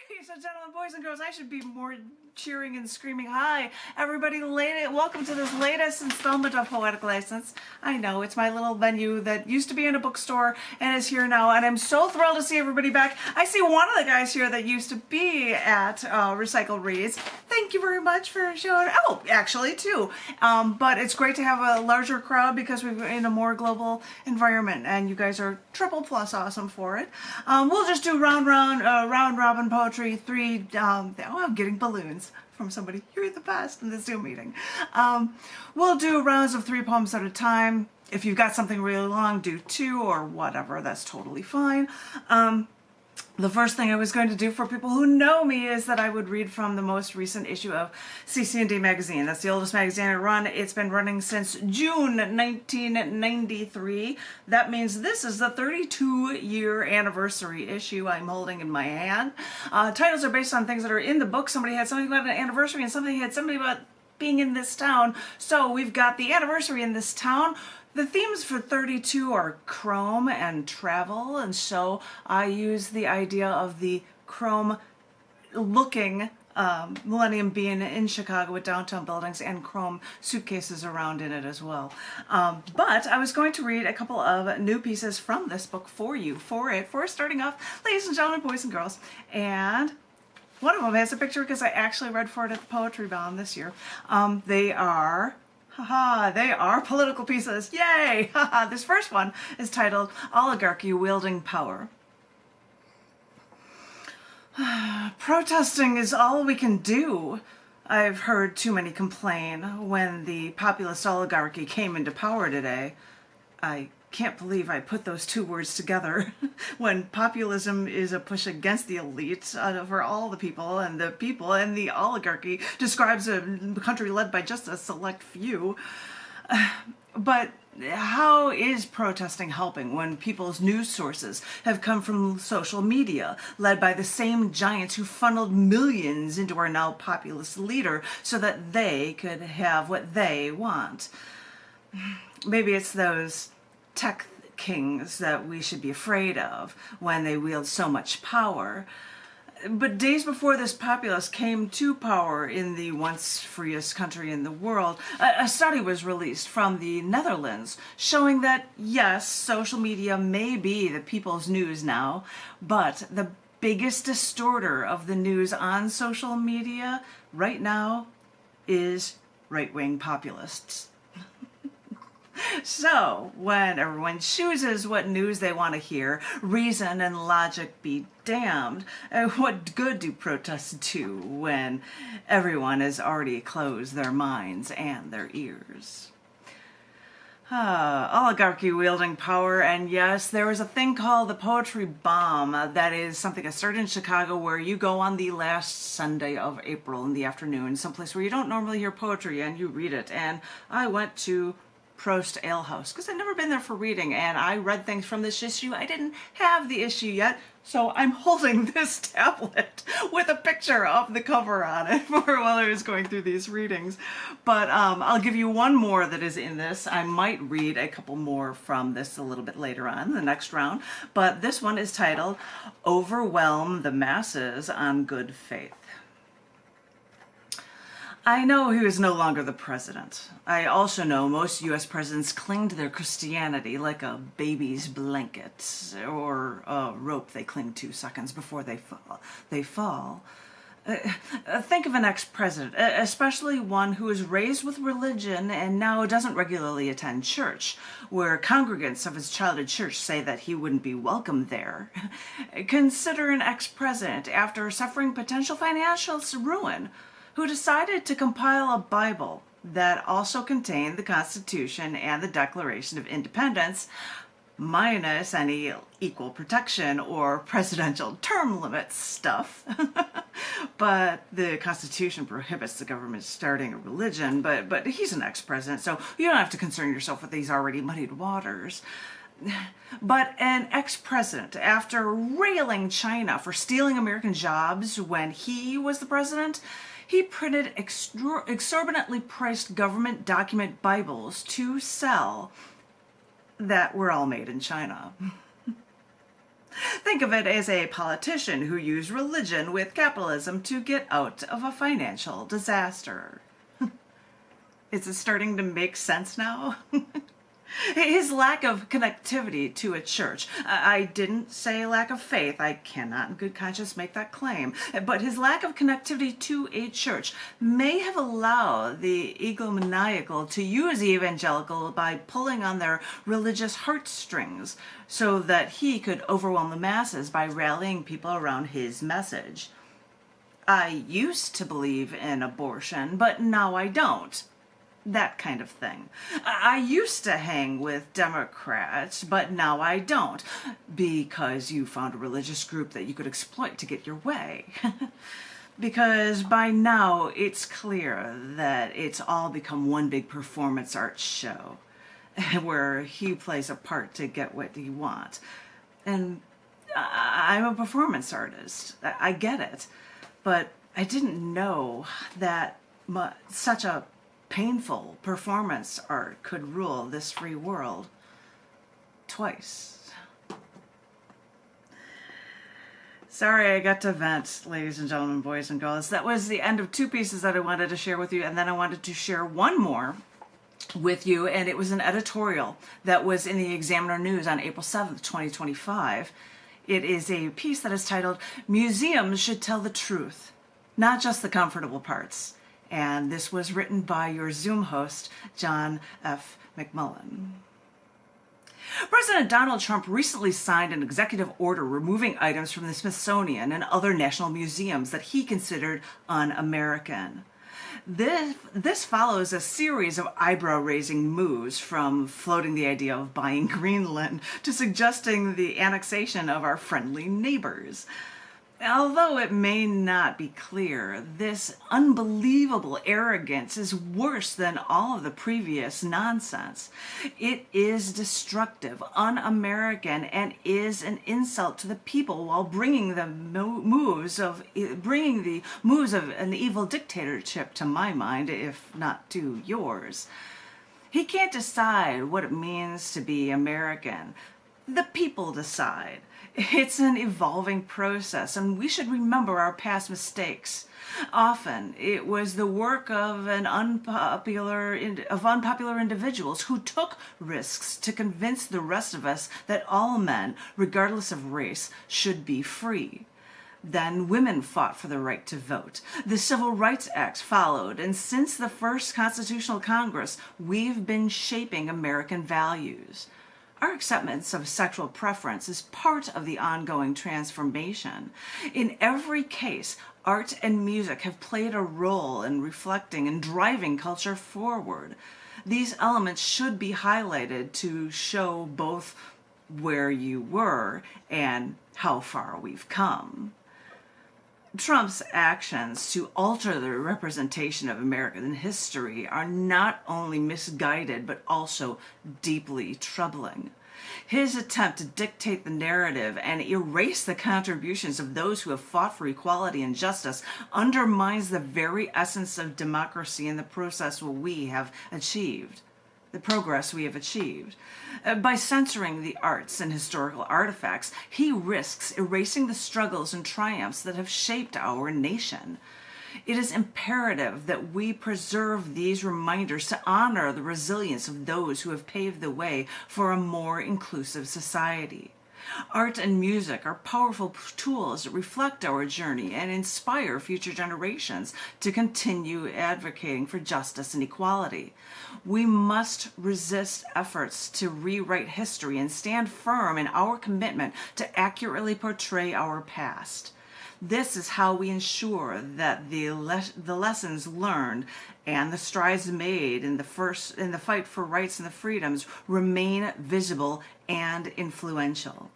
Ladies and gentlemen, boys and girls, I should be more cheering and screaming. Hi, everybody, welcome to this latest installment of Poetic License. I know, it's my little venue that used to be in a bookstore and is here now, and I'm so thrilled to see everybody back. I see one of the guys here that used to be at Recycled Reads. Thank you very much for showing. Oh, actually, two. But it's great to have a larger crowd because we're in a more global environment, and you guys are triple plus awesome for it. We'll just do round robin poetry, three. Oh, I'm getting balloons from somebody. You're the best in the Zoom meeting. We'll do rounds of 3 poems at a time. If you've got something really long, do 2 or whatever. That's totally fine. The first thing I was going to do for people who know me is that I would read from the most recent issue of cc&d magazine. That's the oldest magazine I run. It's been running since June 1993. That means this is the 32-year anniversary issue I'm holding in my hand. Titles are based on things that are in the book. Somebody had something about an anniversary and somebody had something about being in this town. So we've got the anniversary in this town. The themes for 32 are chrome and travel, and so I use the idea of the chrome-looking Millennium Bean in Chicago with downtown buildings and chrome suitcases around in it as well. But I was going to read a couple of new pieces from this book for you, for starting off, ladies and gentlemen, boys and girls. And one of them has a picture because I actually read for it at the Poetry Bomb this year. They are political pieces. Yay! This first one is titled Oligarchy Wielding Power. Protesting is all we can do. I've heard too many complain when the populist oligarchy came into power today. I can't believe I put those two words together when populism is a push against the elite for all the people and the oligarchy describes a country led by just a select few. But how is protesting helping when people's news sources have come from social media, led by the same giants who funneled millions into our now populist leader so that they could have what they want? Maybe it's those tech kings that we should be afraid of when they wield so much power. But days before this populace came to power in the once freest country in the world, a study was released from the Netherlands showing that, yes, social media may be the people's news now, but the biggest distorter of the news on social media right now is right-wing populists. So, when everyone chooses what news they want to hear, reason and logic be damned, what good do protests do when everyone has already closed their minds and their ears? Oligarchy wielding power, and yes, there is a thing called the Poetry Bomb. That is something that started in Chicago where you go on the last Sunday of April in the afternoon, someplace where you don't normally hear poetry, and you read it. And I went to Prost Ale House because I'd never been there for reading, and I read things from this issue. I didn't have the issue yet, so I'm holding this tablet with a picture of the cover on it while I was going through these readings. But I'll give you one more that is in this. I might read a couple more from this a little bit later on, the next round, but this one is titled Overwhelm the Masses on Good Faith. I know he was no longer the president. I also know most U.S. presidents cling to their Christianity like a baby's blanket or a rope they cling to seconds before they fall. Think of an ex-president, especially one who was raised with religion and now doesn't regularly attend church, where congregants of his childhood church say that he wouldn't be welcome there. Consider an ex-president after suffering potential financial ruin, who decided to compile a Bible that also contained the Constitution and the Declaration of Independence, minus any equal protection or presidential term limits stuff. But the Constitution prohibits the government starting a religion, but he's an ex-president, so you don't have to concern yourself with these already muddied waters. But an ex-president, after railing China for stealing American jobs when he was the president, he printed exorbitantly priced government document Bibles to sell that were all made in China. Think of it as a politician who used religion with capitalism to get out of a financial disaster. Is it starting to make sense now? His lack of connectivity to a church. I didn't say lack of faith. I cannot in good conscience make that claim. But his lack of connectivity to a church may have allowed the egomaniacal to use the evangelical by pulling on their religious heartstrings so that he could overwhelm the masses by rallying people around his message. I used to believe in abortion, but now I don't. That kind of thing. I used to hang with Democrats, but now I don't, because you found a religious group that you could exploit to get your way. Because by now it's clear that it's all become one big performance art show, where he plays a part to get what he wants. And I'm a performance artist. I get it. But I didn't know that such a painful performance art could rule this free world twice. Sorry I got to vent, ladies and gentlemen, boys and girls. That was the end of two pieces that I wanted to share with you, and then I wanted to share one more with you, and it was an editorial that was in the Examiner News on April 7th, 2025. It is a piece that is titled, "Museums Should Tell the Truth, Not Just the Comfortable Parts." And this was written by your Zoom host, John F. McMullen. President Donald Trump recently signed an executive order removing items from the Smithsonian and other national museums that he considered un-American. This follows a series of eyebrow-raising moves, from floating the idea of buying Greenland to suggesting the annexation of our friendly neighbors. Although it may not be clear, this unbelievable arrogance is worse than all of the previous nonsense. It is destructive, un-American, and is an insult to the people, while bringing the moves of an evil dictatorship to my mind, if not to yours. He can't decide what it means to be American. The people decide. It's an evolving process, and we should remember our past mistakes. Often, it was the work of unpopular individuals who took risks to convince the rest of us that all men, regardless of race, should be free. Then women fought for the right to vote. The Civil Rights Act followed, and since the first Constitutional Congress, we've been shaping American values. Our acceptance of sexual preference is part of the ongoing transformation. In every case, art and music have played a role in reflecting and driving culture forward. These elements should be highlighted to show both where you were and how far we've come. Trump's actions to alter the representation of American history are not only misguided, but also deeply troubling. His attempt to dictate the narrative and erase the contributions of those who have fought for equality and justice undermines the very essence of democracy and the progress we have achieved. By censoring the arts and historical artifacts, he risks erasing the struggles and triumphs that have shaped our nation. It is imperative that we preserve these reminders to honor the resilience of those who have paved the way for a more inclusive society. Art and music are powerful tools that reflect our journey and inspire future generations to continue advocating for justice and equality. We must resist efforts to rewrite history and stand firm in our commitment to accurately portray our past. This is how we ensure that the lessons learned and the strides made in the fight for rights and the freedoms remain visible and influential.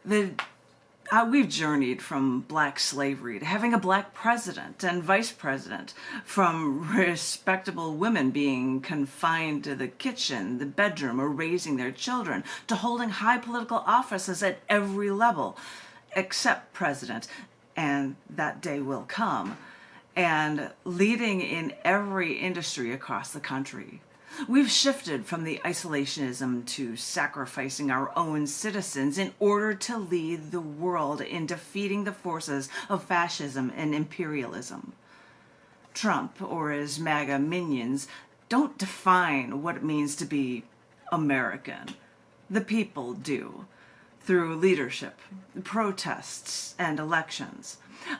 We've journeyed from black slavery to having a black president and vice president, from respectable women being confined to the kitchen, the bedroom, or raising their children, to holding high political offices at every level, except president, and that day will come, and leading in every industry across the country. We've shifted from the isolationism to sacrificing our own citizens in order to lead the world in defeating the forces of fascism and imperialism. Trump or his MAGA minions don't define what it means to be American. The people do, through leadership, protests, and elections.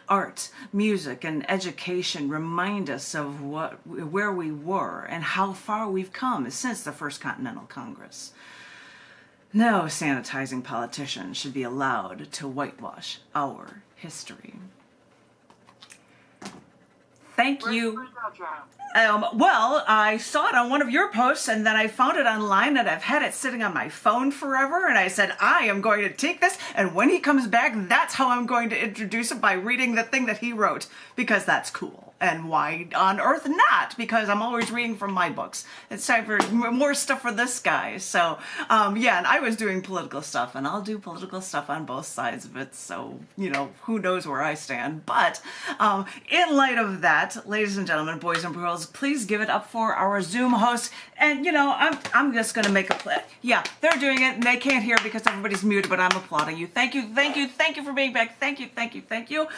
Art, music, and education remind us of where we were and how far we've come since the First Continental Congress. No sanitizing politician should be allowed to whitewash our history. Thank you. Well, I saw it on one of your posts, and then I found it online, and I've had it sitting on my phone forever, and I said, I am going to take this, and when he comes back, that's how I'm going to introduce it, by reading the thing that he wrote, because that's cool. And why on earth not? Because I'm always reading from my books. It's time for more stuff for this guy. So, yeah, and I was doing political stuff, and I'll do political stuff on both sides of it, so, you know, who knows where I stand. But in light of that, ladies and gentlemen, boys and girls, please give it up for our Zoom host. And, you know, I'm just going to make a play. Yeah, they're doing it, and they can't hear because everybody's muted, but I'm applauding you. Thank you, thank you, thank you for being back. Thank you, thank you, thank you.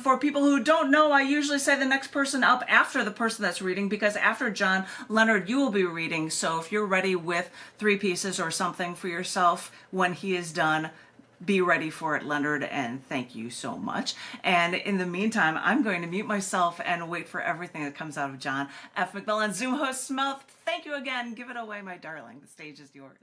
For people who don't know, I usually say the next person up after the person that's reading, because after John Leonard, you will be reading. So if you're ready with 3 pieces or something for yourself when he is done, be ready for it, Leonard, and thank you so much. And in the meantime, I'm going to mute myself and wait for everything that comes out of John F. McMillan, Zoom host's mouth. Thank you again. Give it away, my darling. The stage is yours.